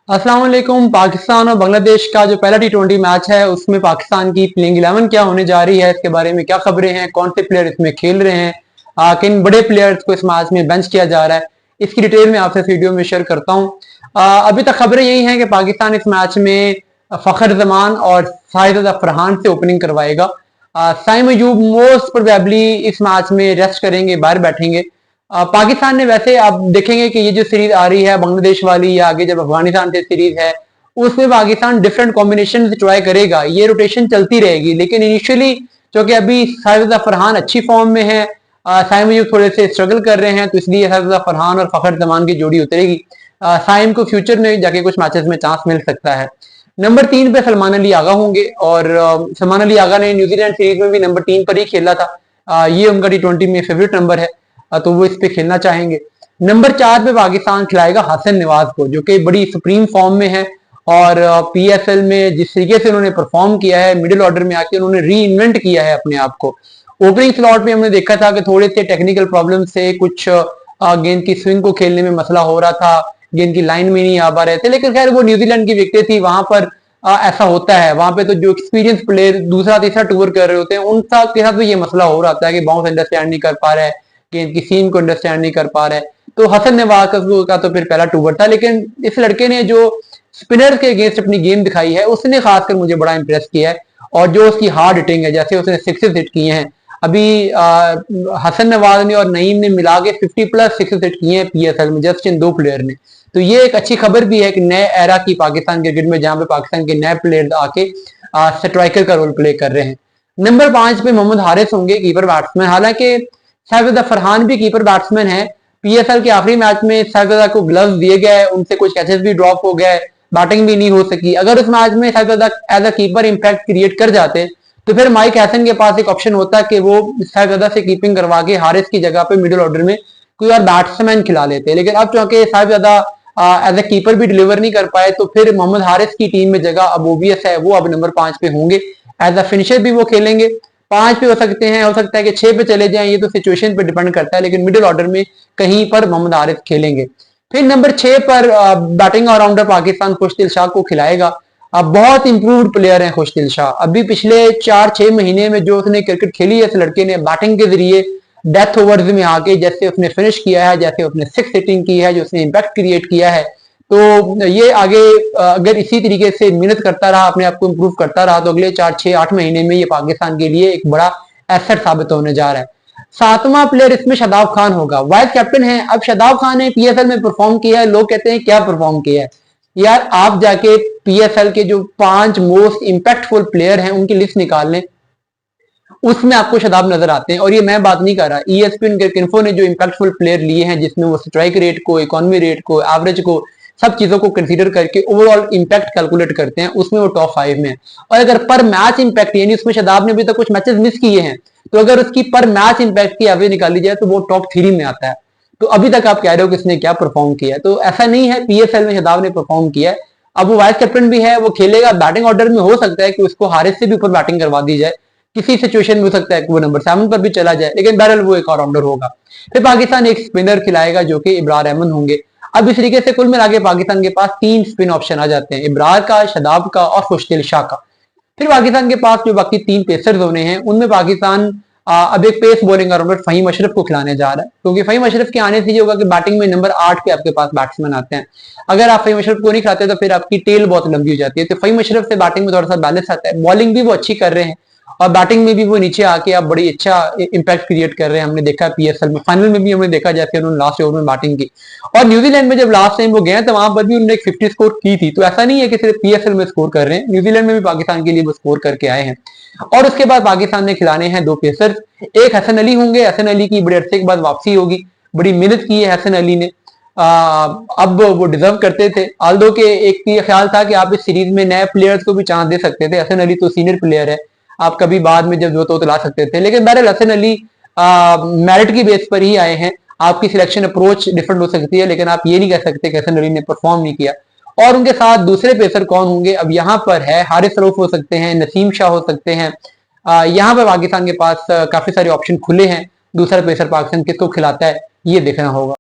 अस्सलाम वालेकुम। पाकिस्तान और बांग्लादेश का जो पहला टी20 मैच है उसमें पाकिस्तान की प्लेइंग 11 क्या होने जा रही है, इसके बारे में क्या खबरें हैं, कौन से प्लेयर इसमें खेल रहे हैं, किन बड़े प्लेयर्स को इस मैच में बेंच किया जा रहा है, इसकी डिटेल में आपसे इस वीडियो में शेयर करता हूं। अभी तक खबरें यही हैं कि पाकिस्तान इस मैच में फखर जमान और शाहिद फरहान से ओपनिंग करवाएगा। साइम अयूब मोस्ट प्रोबेबली इस मैच में रेस्ट करेंगे, बाहर बैठेंगे। पाकिस्तान ने वैसे आप देखेंगे कि ये जो सीरीज आ रही है बांग्लादेश वाली या आगे जब अफगानिस्तान से सीरीज है उसमें पाकिस्तान डिफरेंट कॉम्बिनेशन ट्राई करेगा, ये रोटेशन चलती रहेगी। लेकिन इनिशियली क्योंकि अभी शाहिद फरहान अच्छी फॉर्म में है, साइम अयूब थोड़े से स्ट्रगल कर रहे हैं, तो इसलिए शाहिद फरहान और फखर जमान की जोड़ी उतरेगी। साइम को फ्यूचर में जाके कुछ मैचेस में चांस मिल सकता है। नंबर 3 पे सलमान अली आगा होंगे और सलमान अली आगा ने न्यूजीलैंड सीरीज में भी नंबर 3 पर ही खेला था। ये उनका टी20 में फेवरेट नंबर है, तो वो इस पे खेलना चाहेंगे। नंबर 4 पे पाकिस्तान खिलाएगा हसन नवाज को, जो कि बड़ी सुप्रीम फॉर्म में है और पीएसएल में जिस तरीके से उन्होंने परफॉर्म किया है, मिडिल ऑर्डर में आके उन्होंने री इन्वेंट किया है अपने आप को। ओपनिंग स्लॉट में हमने देखा था कि थोड़े से टेक्निकल प्रॉब्लम से कुछ गेंद की स्विंग को खेलने में मसला हो रहा था, गेंद की लाइन में नहीं आ पा रहे थे, लेकिन खैर वो न्यूजीलैंड की विकेट थी, वहां पर ऐसा होता है। वहां पे तो जो एक्सपीरियंस प्लेयर दूसरा तीसरा टूर कर रहे होते हैं उनका के साथ तो ये मसला हो रहा था कि बाउंस अंडरस्टैंड नहीं कर पा रहा है, गेंद की सीम को अंडरस्टैंड नहीं कर पा रहा है। तो हसन नवाज का तो फिर पहला टूर था, लेकिन इस लड़के ने जो स्पिनर के अगेंस्ट अपनी गेम दिखाई है उसने खासकर मुझे बड़ा इंप्रेस किया है। और जो उसकी हार्ड हिटिंग है, जैसे उसने सिक्सेस हिट किए हैं अभी हसन नवाज ने और नईम ने मिला के 50+ सिक्सेस हिट किए हैं पीएसएल में, जस्ट इन 2 प्लेयर ने। तो ये एक अच्छी खबर भी है कि नए एरा की पाकिस्तान क्रिकेट में, जहां पे पाकिस्तान के नए प्लेयर आके स्ट्राइकर का रोल प्ले कर रहे हैं। नंबर 5 पे मोहम्मद हारिस होंगे, कीपर बैट्समैन। हालांकि शाहिद फरहान भी कीपर बैट्समैन है। पीएसएल के आखिरी मैच में शाहिद को ग्लव्स दिए गए, उनसे कुछ कैचेस भी ड्रॉप हो गए, बैटिंग भी नहीं हो सकी। अगर उस मैच में Shahid as a keeper impact create कर जाते तो फिर माइक हैसन के पास एक ऑप्शन होता है कि वो शाहिद से कीपिंग करवा के हारिस की जगह पे मिडिल ऑर्डर में कोई और बैट्समैन खिला लेते। लेकिन अब चूंकि शाहिद एज ए कीपर भी डिलीवर नहीं कर पाए तो फिर मोहम्मद हारिस की टीम में जगह अब ओबीएस है, वो अब नंबर 5 पे होंगे। एज अ फिनिशर भी वो खेलेंगे। 5 पे हो सकते हैं, हो सकता है कि 6 पे चले जाएं, ये तो सिचुएशन पे डिपेंड करता है, लेकिन मिडिल ऑर्डर में कहीं पर मोहम्मद हारिस खेलेंगे। फिर नंबर 6 पर बैटिंग ऑलराउंडर पाकिस्तान खुशदिल शाह को खिलाएगा। अब बहुत इंप्रूव्ड प्लेयर है खुशदिल शाह। अभी पिछले 4-6 महीने में जो उसने क्रिकेट खेली है, इस लड़के ने बैटिंग के जरिए डेथ ओवर्स में आके जैसे उसने फिनिश किया है, जैसे उसने 6 हिटिंग की है, जो उसने इम्पैक्ट क्रिएट किया है, तो ये आगे अगर इसी तरीके से मेहनत करता रहा, अपने आप को इम्प्रूव करता रहा, तो अगले 4-6-8 महीने में ये पाकिस्तान के लिए एक बड़ा एसेट साबित होने जा रहा है। 7वां प्लेयर इसमें शादाब खान होगा, वाइस कैप्टन है। अब शादाब खान ने पीएसएल में परफॉर्म किया है, लोग कहते हैं क्या परफॉर्म किया है यार, आप जाके पीएसएल के जो 5 मोस्ट इंपैक्टफुल प्लेयर हैं उनकी लिस्ट निकाल लें, उसमें आपको शादाब नजर आते हैं। और ये मैं बात नहीं कर रहा, ईएसपीएन क्रिकेट इन्फो ने जो इंपैक्टफुल प्लेयर लिए हैं, जिसमें वो स्ट्राइक रेट को, इकोनॉमी रेट को, एवरेज को, सब चीजों को कंसीडर करके ओवरऑल इंपैक्ट कैलकुलेट करते हैं, उसमें वो टॉप 5 में है। और अगर पर मैच इंपैक्ट, यानी उसमें शादाब ने अभी तक कुछ मैचेस मिस किए हैं, तो अगर उसकी पर मैच इंपैक्ट की एवरेज निकाली जाए तो वो टॉप 3 में आता है। तो अभी तक आप कह रहे हो कि इसने क्या परफॉर्म किया है, तो ऐसा नहीं है, पीएसएल में शादाब ने परफॉर्म किया है। अब वो वाइस कैप्टन भी है, वो खेलेगा। बैटिंग ऑर्डर में हो सकता है कि उसको हारिस से भी ऊपर बैटिंग करवा दी जाए, किसी सिचुएशन में हो सकता है कि वो नंबर 7 पर भी चला जाए, लेकिन बहरहाल वो एक ऑलराउंडर होगा। फिर पाकिस्तान एक स्पिनर खिलाएगा जो कि इब्रार अहमद होंगे। अब इस तरीके से कुल मिला के पाकिस्तान के पास 3 स्पिन ऑप्शन आ जाते हैं, इब्रार का, शादाब का और खुशदिल शाह का। फिर पाकिस्तान के पास जो बाकी 3 पेसर्स होने हैं, उनमें पाकिस्तान अब एक pace bowling allrounder Faheem Ashraf को खिलाने जा रहा है, क्योंकि फहीम अशरफ के आने से ये होगा कि बैटिंग में नंबर 8 पे आपके पास बैट्समैन आते हैं। अगर आप फहीम अशरफ को नहीं खिलाते तो फिर आपकी टेल बहुत लंबी हो जाती है। तो फहीम अशरफ से बैटिंग में थोड़ा सा बैलेंस आता है, बॉलिंग भी वो अच्छी कर रहे हैं और बैटिंग में भी वो नीचे आके अब बड़ी अच्छा इंपैक्ट क्रिएट कर रहे हैं। हमने देखा पीएसएल में, फाइनल में भी हमने देखा जैसे उन्होंने लास्ट ओवर में बैटिंग की। और न्यूजीलैंड में जब लास्ट टाइम वो गए तो वहां पर भी उन्होंने एक 50 स्कोर की थी। तो ऐसा नहीं है कि सिर्फ पीएसएल में स्कोर कर रहे हैं, न्यूजीलैंड में भी पाकिस्तान के लिए वो स्कोर करके आए हैं। और उसके बाद पाकिस्तान ने खिलाने हैं 2 पेसर्स, एक हसन अली होंगे। हसन अली की बड़े अरसे के बाद वापसी होगी, बड़ी मेहनत की है हसन अली ने, अब वो डिजर्व करते थे। आल्दो के एक ये ख्याल था कि आप इस सीरीज में नए प्लेयर्स को भी चांस दे सकते थे, हसन अली तो सीनियर प्लेयर है, आप कभी बाद में जब जो तो ला सकते थे, लेकिन बहरहाल हसन अली मेरिट की बेस पर ही आए हैं। आपकी सिलेक्शन अप्रोच डिफरेंट हो सकती है, लेकिन आप ये नहीं कह सकते कि हसन अली ने परफॉर्म नहीं किया। और उनके साथ दूसरे पेसर कौन होंगे, अब यहाँ पर है हारिस रऊफ हो सकते हैं, नसीम शाह हो सकते हैं। यहाँ पर पाकिस्तान के पास काफी सारे ऑप्शन खुले हैं। दूसरा पेसर पाकिस्तान किसको खिलाता है ये देखना होगा।